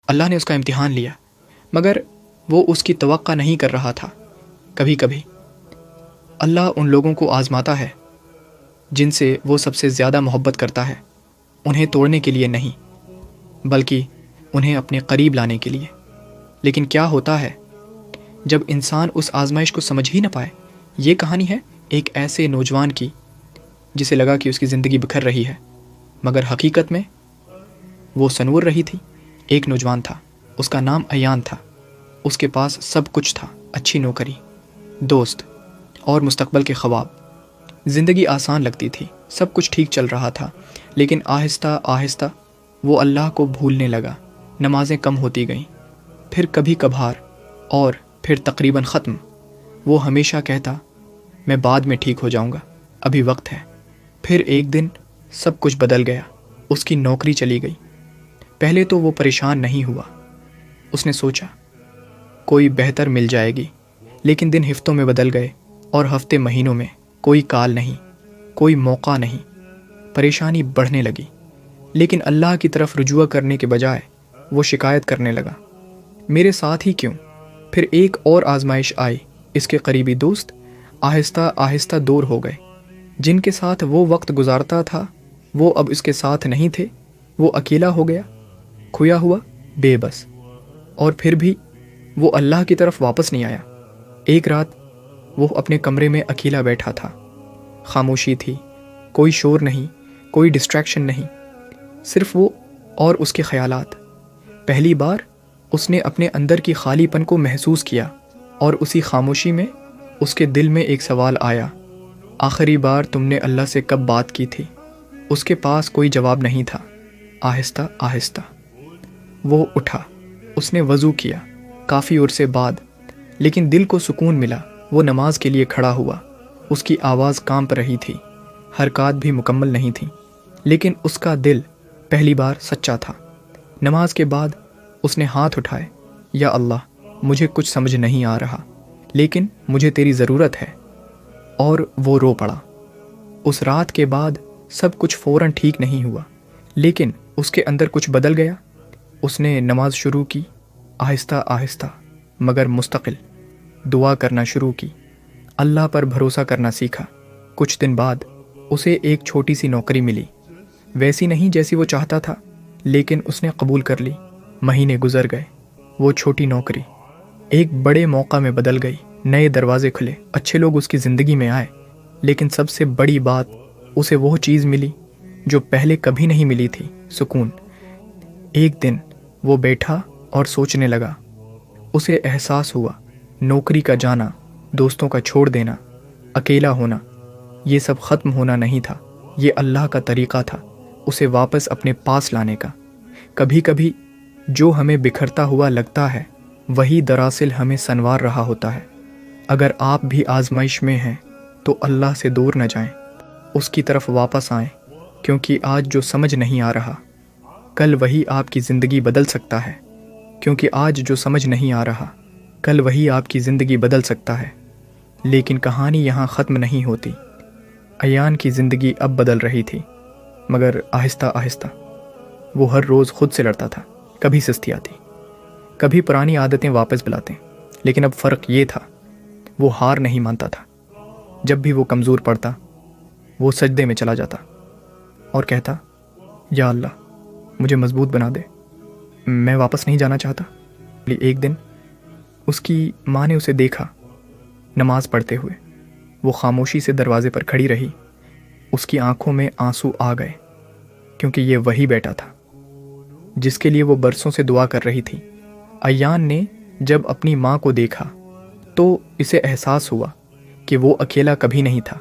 اللہ نے اس کا امتحان لیا، مگر وہ اس کی توقع نہیں کر رہا تھا۔ کبھی کبھی اللہ ان لوگوں کو آزماتا ہے جن سے وہ سب سے زیادہ محبت کرتا ہے، انہیں توڑنے کے لیے نہیں بلکہ انہیں اپنے قریب لانے کے لیے۔ لیکن کیا ہوتا ہے جب انسان اس آزمائش کو سمجھ ہی نہ پائے؟ یہ کہانی ہے ایک ایسے نوجوان کی جسے لگا کہ اس کی زندگی بکھر رہی ہے، مگر حقیقت میں وہ سنور رہی تھی۔ ایک نوجوان تھا، اس کا نام ایان تھا۔ اس کے پاس سب کچھ تھا، اچھی نوکری، دوست اور مستقبل کے خواب۔ زندگی آسان لگتی تھی، سب کچھ ٹھیک چل رہا تھا، لیکن آہستہ آہستہ وہ اللہ کو بھولنے لگا۔ نمازیں کم ہوتی گئیں، پھر کبھی کبھار، اور پھر تقریباً ختم۔ وہ ہمیشہ کہتا، میں بعد میں ٹھیک ہو جاؤں گا، ابھی وقت ہے۔ پھر ایک دن سب کچھ بدل گیا، اس کی نوکری چلی گئی۔ پہلے تو وہ پریشان نہیں ہوا، اس نے سوچا کوئی بہتر مل جائے گی، لیکن دن ہفتوں میں بدل گئے اور ہفتے مہینوں میں کوئی کال نہیں، کوئی موقع نہیں۔ پریشانی بڑھنے لگی، لیکن اللہ کی طرف رجوع کرنے کے بجائے وہ شکایت کرنے لگا، میرے ساتھ ہی کیوں؟ پھر ایک اور آزمائش آئی۔ اس کے قریبی دوست آہستہ آہستہ دور ہو گئے، جن کے ساتھ وہ وقت گزارتا تھا وہ اب اس کے ساتھ نہیں تھے۔ وہ اکیلا ہو گیا، کھویا ہوا، بے بس، اور پھر بھی وہ اللہ کی طرف واپس نہیں آیا۔ ایک رات وہ اپنے کمرے میں اکیلا بیٹھا تھا، خاموشی تھی، کوئی شور نہیں، کوئی ڈسٹریکشن نہیں، صرف وہ اور اس کے خیالات۔ پہلی بار اس نے اپنے اندر کی خالی پن کو محسوس کیا، اور اسی خاموشی میں اس کے دل میں ایک سوال آیا، آخری بار تم نے اللہ سے کب بات کی تھی؟ اس کے پاس کوئی جواب نہیں تھا۔ آہستہ آہستہ وہ اٹھا، اس نے وضو کیا، کافی عرصے بعد، لیکن دل کو سکون ملا۔ وہ نماز کے لیے کھڑا ہوا، اس کی آواز کانپ رہی تھی، حرکات بھی مکمل نہیں تھیں، لیکن اس کا دل پہلی بار سچا تھا۔ نماز کے بعد اس نے ہاتھ اٹھائے، یا اللہ، مجھے کچھ سمجھ نہیں آ رہا، لیکن مجھے تیری ضرورت ہے۔ اور وہ رو پڑا۔ اس رات کے بعد سب کچھ فوراً ٹھیک نہیں ہوا، لیکن اس کے اندر کچھ بدل گیا۔ اس نے نماز شروع کی، آہستہ آہستہ مگر مستقل، دعا کرنا شروع کی، اللہ پر بھروسہ کرنا سیکھا۔ کچھ دن بعد اسے ایک چھوٹی سی نوکری ملی، ویسی نہیں جیسی وہ چاہتا تھا، لیکن اس نے قبول کر لی۔ مہینے گزر گئے، وہ چھوٹی نوکری ایک بڑے موقع میں بدل گئی۔ نئے دروازے کھلے، اچھے لوگ اس کی زندگی میں آئے، لیکن سب سے بڑی بات، اسے وہ چیز ملی جو پہلے کبھی نہیں ملی تھی، سکون۔ ایک دن وہ بیٹھا اور سوچنے لگا۔ اسے احساس ہوا نوکری کا جانا، دوستوں کا چھوڑ دینا، اکیلا ہونا، یہ سب ختم ہونا نہیں تھا، یہ اللہ کا طریقہ تھا اسے واپس اپنے پاس لانے کا۔ کبھی کبھی جو ہمیں بکھرتا ہوا لگتا ہے وہی دراصل ہمیں سنوار رہا ہوتا ہے۔ اگر آپ بھی آزمائش میں ہیں تو اللہ سے دور نہ جائیں، اس کی طرف واپس آئیں، کیونکہ آج جو سمجھ نہیں آ رہا کل وہی آپ کی زندگی بدل سکتا ہے۔ کیونکہ آج جو سمجھ نہیں آ رہا کل وہی آپ کی زندگی بدل سکتا ہے۔ لیکن کہانی یہاں ختم نہیں ہوتی۔ ایان کی زندگی اب بدل رہی تھی، مگر آہستہ آہستہ۔ وہ ہر روز خود سے لڑتا تھا، کبھی سستی آتی، کبھی پرانی عادتیں واپس بلاتے، لیکن اب فرق یہ تھا، وہ ہار نہیں مانتا تھا۔ جب بھی وہ کمزور پڑتا، وہ سجدے میں چلا جاتا اور کہتا، یا اللہ، مجھے مضبوط بنا دے، میں واپس نہیں جانا چاہتا۔ ایک دن اس کی ماں نے اسے دیکھا نماز پڑھتے ہوئے۔ وہ خاموشی سے دروازے پر کھڑی رہی، اس کی آنکھوں میں آنسو آ گئے، کیونکہ یہ وہی بیٹا تھا جس کے لیے وہ برسوں سے دعا کر رہی تھی۔ ایان نے جب اپنی ماں کو دیکھا تو اسے احساس ہوا کہ وہ اکیلا کبھی نہیں تھا،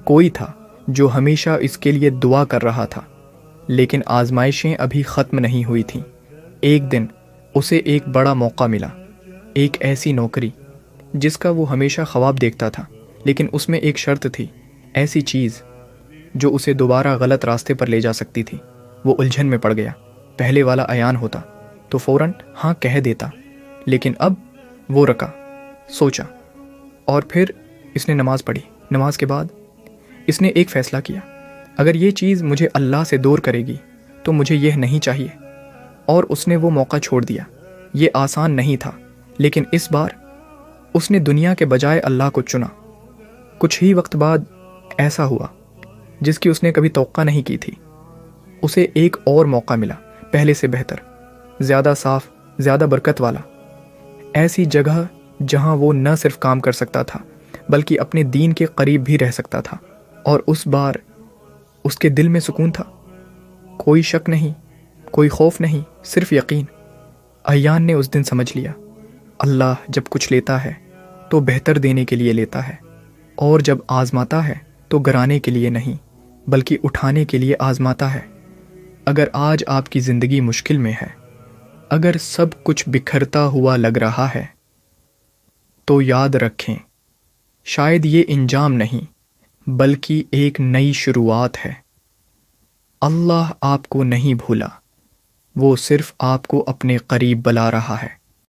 کوئی تھا جو ہمیشہ اس کے لیے دعا کر رہا تھا۔ لیکن آزمائشیں ابھی ختم نہیں ہوئی تھیں۔ ایک دن اسے ایک بڑا موقع ملا، ایک ایسی نوکری جس کا وہ ہمیشہ خواب دیکھتا تھا، لیکن اس میں ایک شرط تھی، ایسی چیز جو اسے دوبارہ غلط راستے پر لے جا سکتی تھی۔ وہ الجھن میں پڑ گیا۔ پہلے والا ایان ہوتا تو فوراً ہاں کہہ دیتا، لیکن اب وہ رکا، سوچا، اور پھر اس نے نماز پڑھی۔ نماز کے بعد اس نے ایک فیصلہ کیا، اگر یہ چیز مجھے اللہ سے دور کرے گی تو مجھے یہ نہیں چاہیے، اور اس نے وہ موقع چھوڑ دیا۔ یہ آسان نہیں تھا، لیکن اس بار اس نے دنیا کے بجائے اللہ کو چنا۔ کچھ ہی وقت بعد ایسا ہوا جس کی اس نے کبھی توقع نہیں کی تھی۔ اسے ایک اور موقع ملا، پہلے سے بہتر، زیادہ صاف، زیادہ برکت والا۔ ایسی جگہ جہاں وہ نہ صرف کام کر سکتا تھا بلکہ اپنے دین کے قریب بھی رہ سکتا تھا۔ اور اس بار اس کے دل میں سکون تھا، کوئی شک نہیں، کوئی خوف نہیں، صرف یقین۔ ایان نے اس دن سمجھ لیا، اللہ جب کچھ لیتا ہے تو بہتر دینے کے لیے لیتا ہے، اور جب آزماتا ہے تو گرانے کے لیے نہیں بلکہ اٹھانے کے لیے آزماتا ہے۔ اگر آج آپ کی زندگی مشکل میں ہے، اگر سب کچھ بکھرتا ہوا لگ رہا ہے، تو یاد رکھیں شاید یہ انجام نہیں بلکہ ایک نئی شروعات ہے۔ اللہ آپ کو نہیں بھولا، وہ صرف آپ کو اپنے قریب بلا رہا ہے۔